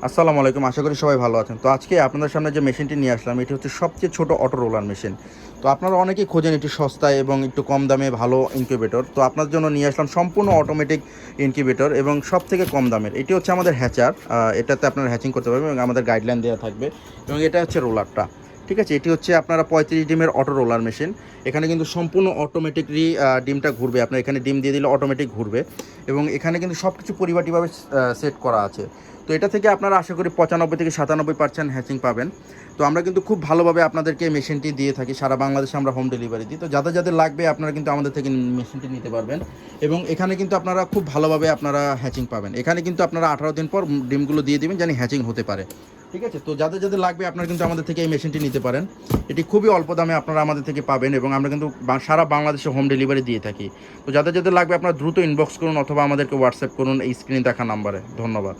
আসসালামু আলাইকুম, আশা করি সবাই ভালো আছেন। তো আজকে আপনাদের সামনে যে মেশিনটি নিয়ে আসলাম এটি হচ্ছে সবচেয়ে ছোট অটো রোলার মেশিন। তো আপনারা অনেকেই খোঁজেন একটু সস্তায় এবং একটু কম দামে ভালো ইনকিউবেটর। তো আপনার জন্য নিয়ে আসলাম সম্পূর্ণ অটোমেটিক ইনকিউবেটর এবং সব থেকে কম দামের। এটি হচ্ছে আমাদের হ্যাচার। এটাতে আপনারা হ্যাচিং করতে পারবেন এবং আমাদের গাইডলাইন দেওয়া থাকবে। এবং এটা হচ্ছে রোলারটা, ঠিক আছে। এটি হচ্ছে আপনারা 35 ডিমের অটো রোলার মেশিন। এখানে কিন্তু সম্পূর্ণ অটোমেটিকলি ডিমটা ঘুরবে। আপনার এখানে ডিম দিয়ে দিলে অটোমেটিক ঘুরবে এবং এখানে কিন্তু সব কিছু পরিপাটিভাবে সেট করা আছে। তো এটা থেকে আপনারা আশা করি 95 থেকে 97% হ্যাচিং পাবেন। তো আমরা কিন্তু খুব ভালোভাবে আপনাদেরকে মেশিনটি দিয়ে থাকি, সারা বাংলাদেশে আমরা হোম ডেলিভারি দিই। তো যাদের যাদের লাগবে আপনারা কিন্তু আমাদের থেকে মেশিনটি নিতে পারবেন এবং এখানে কিন্তু আপনারা খুব ভালোভাবে আপনারা হ্যাচিং পাবেন। এখানে কিন্তু আপনারা 18 দিন পর ডিমগুলো দিয়ে দিবেন জানি হ্যাচিং হতে পারে, ঠিক আছে। তো যাদের যাদের লাগবে আপনারা কিন্তু আমাদের থেকে এই মেশিনটি নিতে পারেন। এটি খুবই অল্প দামে আপনারা আমাদের থেকে পাবেন এবং আমরা কিন্তু সারা বাংলাদেশে হোম ডেলিভারি দিয়ে থাকি। তো যাদের যাদের লাগবে আপনারা দ্রুত ইনবক্স করুন অথবা আমাদেরকে হোয়াটসঅ্যাপ করুন এই স্ক্রিনে দেখা নাম্বারে। ধন্যবাদ।